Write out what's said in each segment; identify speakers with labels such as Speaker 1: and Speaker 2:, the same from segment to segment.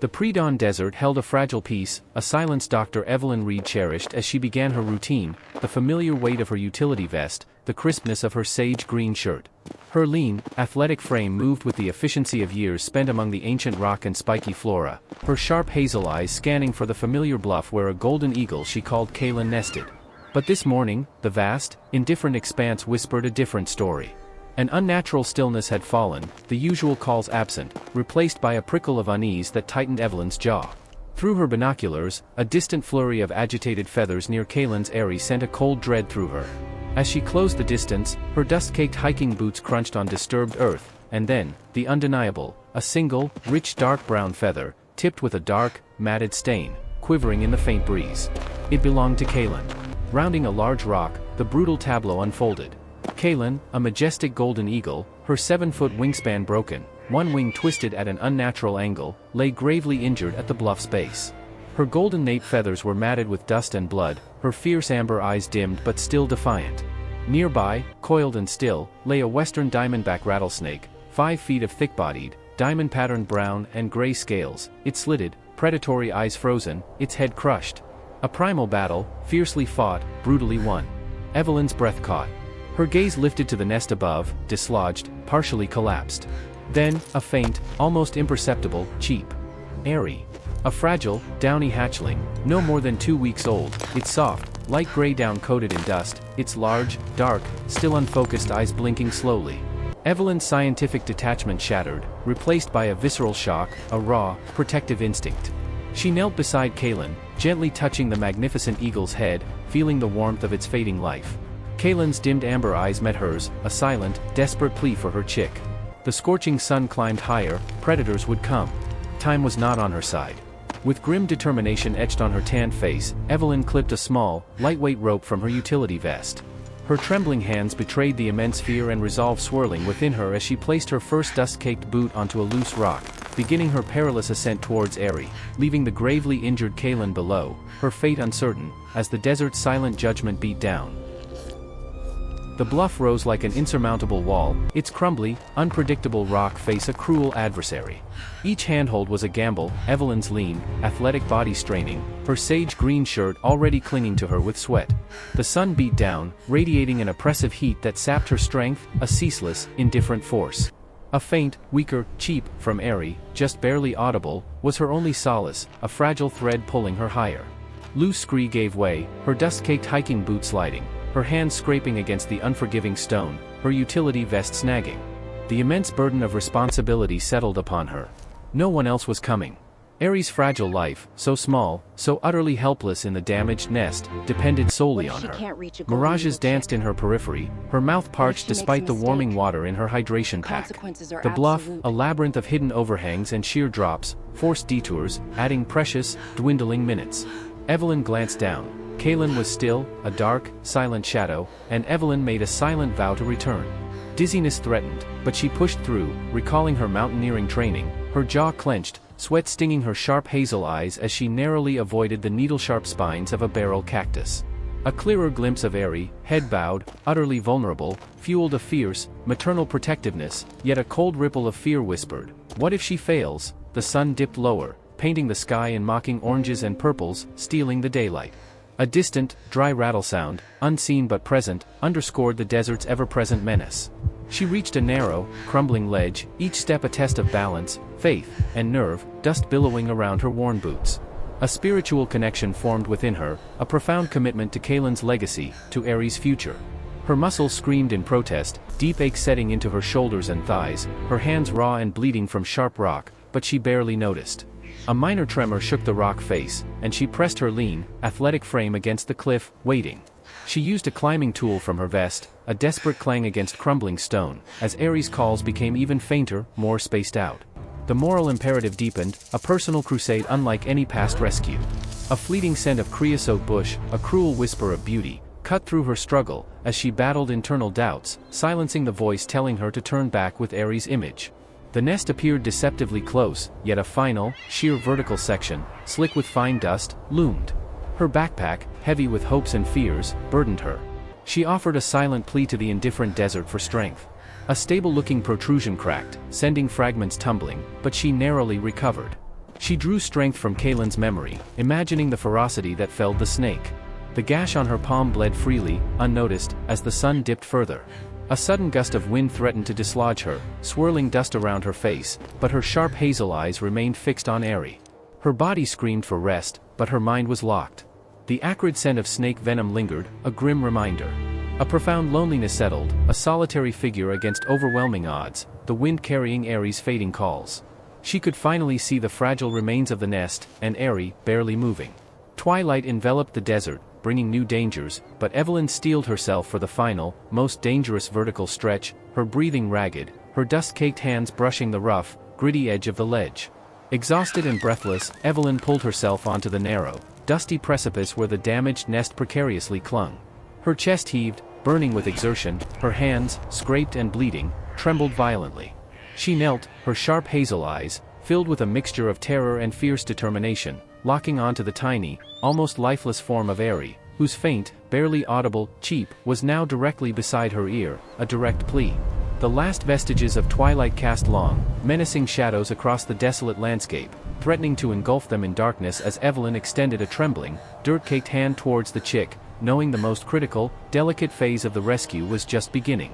Speaker 1: The pre-dawn desert held a fragile peace, a silence Dr. Evelyn Reed cherished as she began her routine, the familiar weight of her utility vest, the crispness of her sage green shirt. Her lean, athletic frame moved with the efficiency of years spent among the ancient rock and spiky flora, her sharp hazel eyes scanning for the familiar bluff where a golden eagle she called Kaylin nested. But this morning, the vast, indifferent expanse whispered a different story. An unnatural stillness had fallen, the usual calls absent, replaced by a prickle of unease that tightened Evelyn's jaw. Through her binoculars, a distant flurry of agitated feathers near Kaylin's eyrie sent a cold dread through her. As she closed the distance, her dust-caked hiking boots crunched on disturbed earth, and then, the undeniable, a single, rich dark brown feather, tipped with a dark, matted stain, quivering in the faint breeze. It belonged to Kaylin. Rounding a large rock, the brutal tableau unfolded. Kaylin, a majestic golden eagle, her 7-foot wingspan broken, one wing twisted at an unnatural angle, lay gravely injured at the bluff's base. Her golden nape feathers were matted with dust and blood, her fierce amber eyes dimmed but still defiant. Nearby, coiled and still, lay a western diamondback rattlesnake, 5 feet of thick-bodied, diamond-patterned brown and gray scales, its slitted, predatory eyes frozen, its head crushed. A primal battle, fiercely fought, brutally won. Evelyn's breath caught. Her gaze lifted to the nest above, dislodged, partially collapsed. Then, a faint, almost imperceptible, cheep. Airy. A fragile, downy hatchling, no more than 2 weeks old, its soft, light gray down coated in dust, its large, dark, still unfocused eyes blinking slowly. Evelyn's scientific detachment shattered, replaced by a visceral shock, a raw, protective instinct. She knelt beside Kaylin, gently touching the magnificent eagle's head, feeling the warmth of its fading life. Kaylin's dimmed amber eyes met hers, a silent, desperate plea for her chick. The scorching sun climbed higher, predators would come. Time was not on her side. With grim determination etched on her tanned face, Evelyn clipped a small, lightweight rope from her utility vest. Her trembling hands betrayed the immense fear and resolve swirling within her as she placed her first dust-caked boot onto a loose rock, beginning her perilous ascent towards Eyrie, leaving the gravely injured Kaylin below, her fate uncertain, as the desert's silent judgment beat down. The bluff rose like an insurmountable wall, its crumbly, unpredictable rock face a cruel adversary. Each handhold was a gamble, Evelyn's lean, athletic body straining, her sage green shirt already clinging to her with sweat. The sun beat down, radiating an oppressive heat that sapped her strength, a ceaseless, indifferent force. A faint, weaker cheep from Eyrie, just barely audible, was her only solace, a fragile thread pulling her higher. Loose scree gave way, her dust-caked hiking boot sliding, her hands scraping against the unforgiving stone, her utility vest snagging. The immense burden of responsibility settled upon her. No one else was coming. Eyrie's fragile life, so small, so utterly helpless in the damaged nest, depended solely on her. Mirages danced in her periphery, her mouth parched despite the warming water in her hydration pack. The bluff, a labyrinth of hidden overhangs and sheer drops, forced detours, adding precious, dwindling minutes. Evelyn glanced down. Kaylin was still, a dark, silent shadow, and Evelyn made a silent vow to return. Dizziness threatened, but she pushed through, recalling her mountaineering training, her jaw clenched, sweat stinging her sharp hazel eyes as she narrowly avoided the needle-sharp spines of a barrel cactus. A clearer glimpse of Eyrie, head bowed, utterly vulnerable, fueled a fierce, maternal protectiveness, yet a cold ripple of fear whispered, "What if she fails?" The sun dipped lower, painting the sky in mocking oranges and purples, stealing the daylight. A distant, dry rattle sound, unseen but present, underscored the desert's ever-present menace. She reached a narrow, crumbling ledge, each step a test of balance, faith, and nerve, dust billowing around her worn boots. A spiritual connection formed within her, a profound commitment to Kaylin's legacy, to Eyrie's future. Her muscles screamed in protest, deep ache setting into her shoulders and thighs, her hands raw and bleeding from sharp rock, but she barely noticed. A minor tremor shook the rock face, and she pressed her lean, athletic frame against the cliff, waiting. She used a climbing tool from her vest, a desperate clang against crumbling stone, as Eyrie's calls became even fainter, more spaced out. The moral imperative deepened, a personal crusade unlike any past rescue. A fleeting scent of creosote bush, a cruel whisper of beauty, cut through her struggle, as she battled internal doubts, silencing the voice telling her to turn back with Eyrie's image. The nest appeared deceptively close, yet a final, sheer vertical section, slick with fine dust, loomed. Her backpack, heavy with hopes and fears, burdened her. She offered a silent plea to the indifferent desert for strength. A stable-looking protrusion cracked, sending fragments tumbling, but she narrowly recovered. She drew strength from Kaylin's memory, imagining the ferocity that felled the snake. The gash on her palm bled freely, unnoticed, as the sun dipped further. A sudden gust of wind threatened to dislodge her, swirling dust around her face, but her sharp hazel eyes remained fixed on Aerie. Her body screamed for rest, but her mind was locked. The acrid scent of snake venom lingered, a grim reminder. A profound loneliness settled, a solitary figure against overwhelming odds, the wind carrying Aerie's fading calls. She could finally see the fragile remains of the nest, and Aerie, barely moving. Twilight enveloped the desert, bringing new dangers, but Evelyn steeled herself for the final, most dangerous vertical stretch, her breathing ragged, her dust-caked hands brushing the rough, gritty edge of the ledge. Exhausted and breathless, Evelyn pulled herself onto the narrow, dusty precipice where the damaged nest precariously clung. Her chest heaved, burning with exertion, her hands, scraped and bleeding, trembled violently. She knelt, her sharp hazel eyes, filled with a mixture of terror and fierce determination, locking onto the tiny, almost lifeless form of Aerie, whose faint, barely audible cheep was now directly beside her ear, a direct plea. The last vestiges of twilight cast long, menacing shadows across the desolate landscape, threatening to engulf them in darkness as Evelyn extended a trembling, dirt-caked hand towards the chick, knowing the most critical, delicate phase of the rescue was just beginning.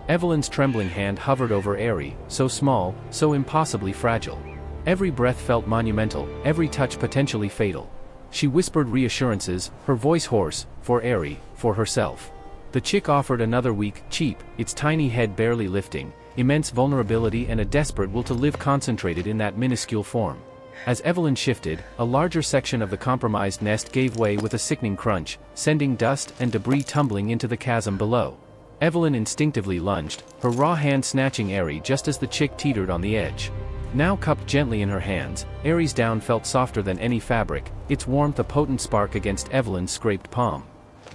Speaker 1: Evelyn's trembling hand hovered over Aerie, so small, so impossibly fragile. Every breath felt monumental, every touch potentially fatal. She whispered reassurances, her voice hoarse, for Aerie, for herself. The chick offered another weak, cheap, its tiny head barely lifting, immense vulnerability and a desperate will to live concentrated in that minuscule form. As Evelyn shifted, a larger section of the compromised nest gave way with a sickening crunch, sending dust and debris tumbling into the chasm below. Evelyn instinctively lunged, her raw hand snatching Aerie just as the chick teetered on the edge. Now cupped gently in her hands, Aerie's down felt softer than any fabric, its warmth a potent spark against Evelyn's scraped palm.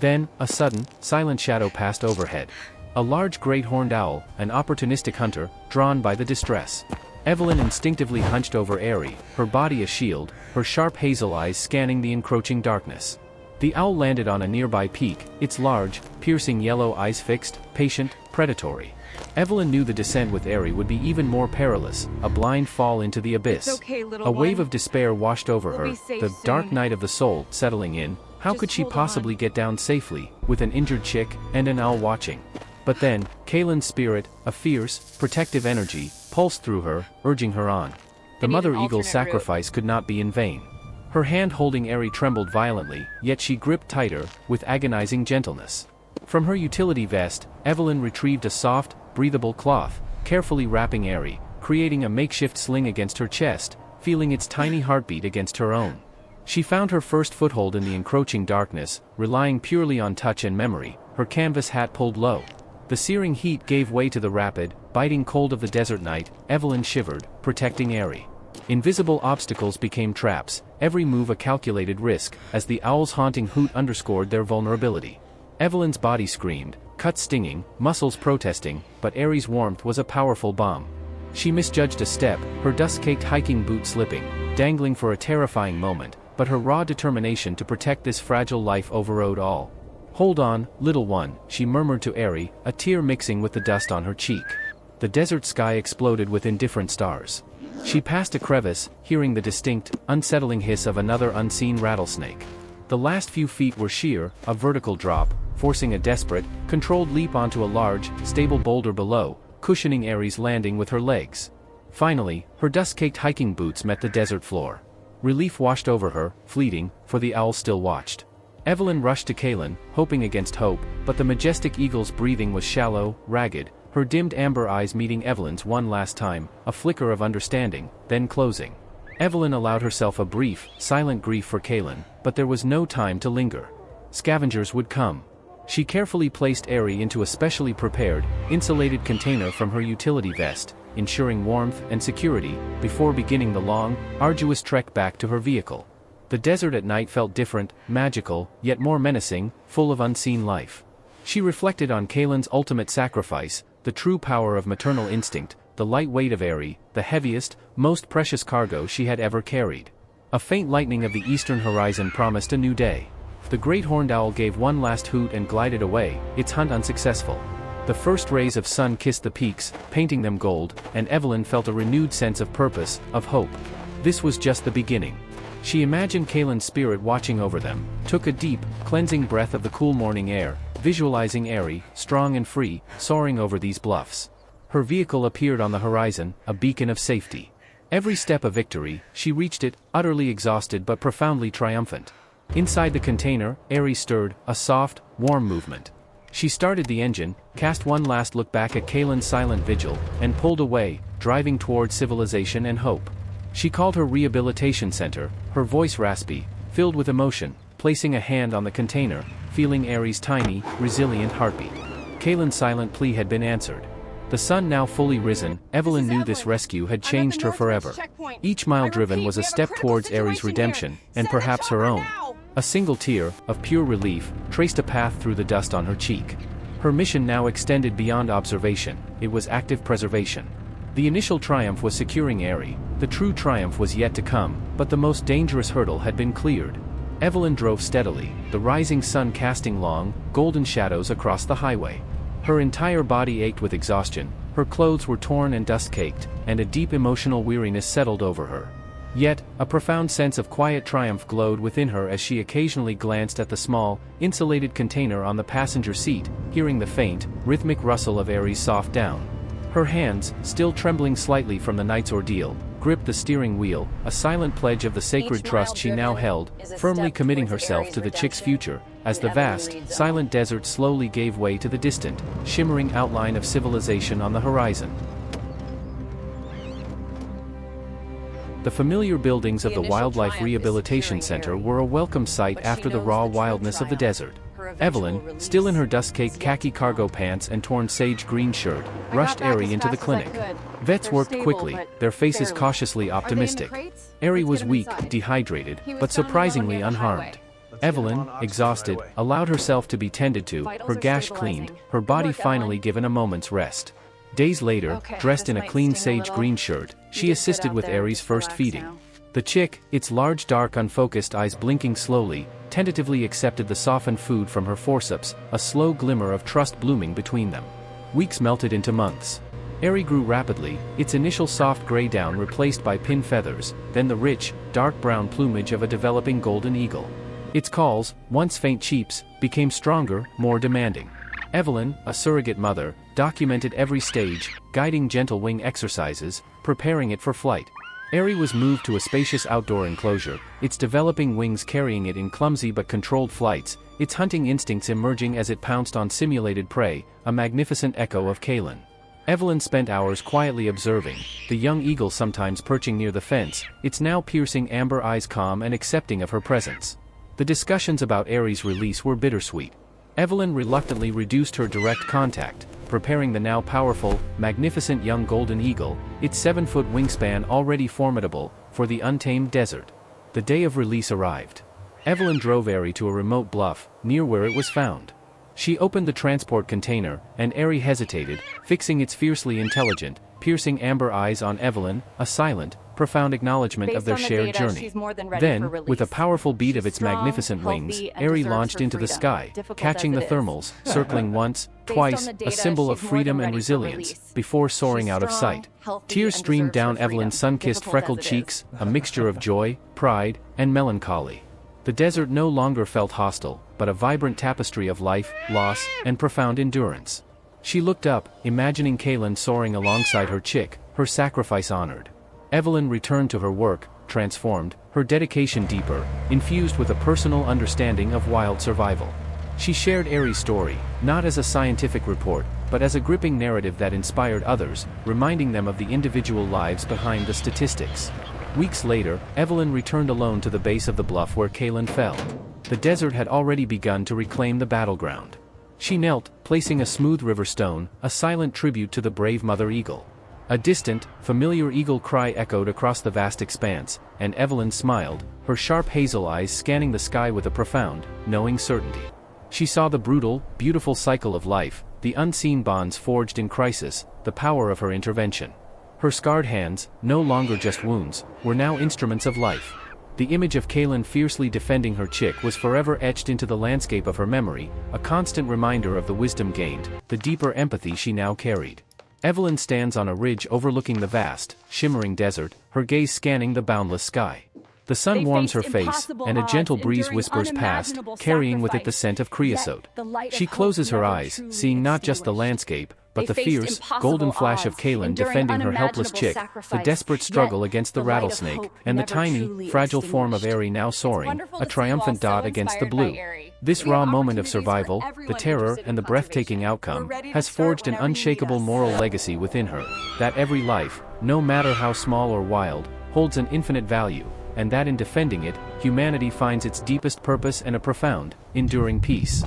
Speaker 1: Then, a sudden, silent shadow passed overhead. A large great horned owl, an opportunistic hunter, drawn by the distress. Evelyn instinctively hunched over Aerie, her body a shield, her sharp hazel eyes scanning the encroaching darkness. The owl landed on a nearby peak, its large, piercing yellow eyes fixed, patient, predatory. Evelyn knew the descent with Aerie would be even more perilous, a blind fall into the abyss.
Speaker 2: It's okay, little
Speaker 1: A
Speaker 2: one.
Speaker 1: wave of despair washed over
Speaker 2: We'll
Speaker 1: her,
Speaker 2: be safe
Speaker 1: the
Speaker 2: soon.
Speaker 1: dark night of the soul settling in. How
Speaker 2: Just
Speaker 1: could she
Speaker 2: hold
Speaker 1: possibly
Speaker 2: on.
Speaker 1: get down safely, with an injured chick, and an owl watching? But then, Kaylin's spirit, a fierce, protective energy, pulsed through her, urging her on. The
Speaker 2: need
Speaker 1: mother
Speaker 2: an
Speaker 1: eagle's
Speaker 2: alternate route.
Speaker 1: sacrifice could not be in vain. Her hand holding Aerie trembled violently, yet she gripped tighter, with agonizing gentleness. From her utility vest, Evelyn retrieved a soft, breathable cloth, carefully wrapping Aerie, creating a makeshift sling against her chest, feeling its tiny heartbeat against her own. She found her first foothold in the encroaching darkness, relying purely on touch and memory, her canvas hat pulled low. The searing heat gave way to the rapid, biting cold of the desert night. Evelyn shivered, protecting Aerie. Invisible obstacles became traps, every move a calculated risk, as the owl's haunting hoot underscored their vulnerability. Evelyn's body screamed, cuts stinging, muscles protesting, but Aerie's warmth was a powerful bomb. She misjudged a step, her dust-caked hiking boot slipping, dangling for a terrifying moment, but her raw determination to protect this fragile life overrode all. "Hold on, little one," she murmured to Aerie, a tear mixing with the dust on her cheek. The desert sky exploded with indifferent stars. She passed a crevice, hearing the distinct, unsettling hiss of another unseen rattlesnake. The last few feet were sheer, a vertical drop, forcing a desperate, controlled leap onto a large, stable boulder below, cushioning Aerie's landing with her legs. Finally, her dust-caked hiking boots met the desert floor. Relief washed over her, fleeting, for the owl still watched. Evelyn rushed to Kaylin, hoping against hope, but the majestic eagle's breathing was shallow, ragged, her dimmed amber eyes meeting Evelyn's one last time, a flicker of understanding, then closing. Evelyn allowed herself a brief, silent grief for Kaylin, but there was no time to linger. Scavengers would come. She carefully placed Aerie into a specially prepared, insulated container from her utility vest, ensuring warmth and security, before beginning the long, arduous trek back to her vehicle. The desert at night felt different, magical, yet more menacing, full of unseen life. She reflected on Kaylin's ultimate sacrifice, the true power of maternal instinct, the light weight of Aerie, the heaviest, most precious cargo she had ever carried. A faint lightening of the eastern horizon promised a new day. The great horned owl gave one last hoot and glided away, its hunt unsuccessful. The first rays of sun kissed the peaks, painting them gold, and Evelyn felt a renewed sense of purpose, of hope. This was just the beginning. She imagined Kalen's spirit watching over them, took a deep, cleansing breath of the cool morning air, visualizing Aerie, strong and free, soaring over these bluffs. Her vehicle appeared on the horizon, a beacon of safety. Every step a victory, she reached it, utterly exhausted but profoundly triumphant. Inside the container, Aerie stirred, a soft, warm movement. She started the engine, cast one last look back at Kalen's silent vigil, and pulled away, driving toward civilization and hope. She called her rehabilitation center, her voice raspy, filled with emotion, placing a hand on the container, feeling Aerie's tiny, resilient heartbeat. Kalen's silent plea had been answered. The sun now fully risen, Evelyn knew this rescue had changed her forever. Each mile driven was a step towards Aerie's redemption, and perhaps her own. A single tear, of pure relief, traced a path through the dust on her cheek. Her mission now extended beyond observation, it was active preservation. The initial triumph was securing Aerie, the true triumph was yet to come, but the most dangerous hurdle had been cleared. Evelyn drove steadily, the rising sun casting long, golden shadows across the highway. Her entire body ached with exhaustion, her clothes were torn and dust-caked, and a deep emotional weariness settled over her. Yet, a profound sense of quiet triumph glowed within her as she occasionally glanced at the small, insulated container on the passenger seat, hearing the faint, rhythmic rustle of Aerie's soft down. Her hands, still trembling slightly from the night's ordeal, gripped the steering wheel, a silent pledge of the sacred trust she now held, firmly committing herself to the chick's future, as the vast, silent desert slowly gave way to the distant, shimmering outline of civilization on the horizon. The familiar buildings of the Wildlife Rehabilitation Center were a welcome sight after the raw wildness of the desert. Evelyn, still in her dust-caked khaki cargo pants and torn sage green shirt, rushed Aerie into the clinic. Vets worked quickly, their faces cautiously optimistic. Aerie was weak, dehydrated, but surprisingly unharmed. Evelyn, exhausted, allowed herself to be tended to, her gash cleaned, her body finally given a moment's rest. Days later, dressed in a clean sage green shirt, she assisted with Aerie's first feeding. The chick, its large dark unfocused eyes blinking slowly, tentatively accepted the softened food from her forceps, a slow glimmer of trust blooming between them. Weeks melted into months. Aerie grew rapidly, its initial soft gray down replaced by pin feathers, then the rich, dark brown plumage of a developing golden eagle. Its calls, once faint cheeps, became stronger, more demanding. Evelyn, a surrogate mother, documented every stage, guiding gentle wing exercises, preparing it for flight. Aerie was moved to a spacious outdoor enclosure, its developing wings carrying it in clumsy but controlled flights, its hunting instincts emerging as it pounced on simulated prey, a magnificent echo of Kalen. Evelyn spent hours quietly observing, the young eagle sometimes perching near the fence, its now piercing amber eyes calm and accepting of her presence. The discussions about Aerie's release were bittersweet. Evelyn reluctantly reduced her direct contact, preparing the now powerful, magnificent young golden eagle, its 7-foot wingspan already formidable, for the untamed desert. The day of release arrived. Evelyn drove Aerie to a remote bluff, near where it was found. She opened the transport container, and Aerie hesitated, fixing its fiercely intelligent, piercing amber eyes on Evelyn, a silent, profound acknowledgement of their shared journey. Then, with a powerful beat of its magnificent wings, Aerie launched into the sky, catching the thermals, circling once, twice, a symbol of freedom and resilience, before soaring out of sight. Tears streamed down Evelyn's sun-kissed freckled cheeks, a mixture of joy, pride, and melancholy. The desert no longer felt hostile, but a vibrant tapestry of life, loss, and profound endurance. She looked up, imagining Kalen soaring alongside her chick, her sacrifice honored. Evelyn returned to her work, transformed, her dedication deeper, infused with a personal understanding of wild survival. She shared Aerie's story, not as a scientific report, but as a gripping narrative that inspired others, reminding them of the individual lives behind the statistics. Weeks later, Evelyn returned alone to the base of the bluff where Kalen fell. The desert had already begun to reclaim the battleground. She knelt, placing a smooth river stone, a silent tribute to the brave mother eagle. A distant, familiar eagle cry echoed across the vast expanse, and Evelyn smiled, her sharp hazel eyes scanning the sky with a profound, knowing certainty. She saw the brutal, beautiful cycle of life, the unseen bonds forged in crisis, the power of her intervention. Her scarred hands, no longer just wounds, were now instruments of life. The image of Kalen fiercely defending her chick was forever etched into the landscape of her memory, a constant reminder of the wisdom gained, the deeper empathy she now carried. Evelyn stands on a ridge overlooking the vast, shimmering desert, her gaze scanning the boundless sky. The sun warms her face, and a gentle breeze whispers past, carrying with it the scent of creosote. She closes her eyes, seeing not just the landscape, but the fierce, golden flash of Kaylin defending her helpless chick, the desperate struggle against the rattlesnake, and the tiny, fragile form of Aerie now soaring, a triumphant dot against the blue. This raw moment of survival, the terror and the breathtaking outcome, has forged an unshakable moral legacy within her, that every life, no matter how small or wild, holds an infinite value, and that in defending it, humanity finds its deepest purpose and a profound, enduring peace.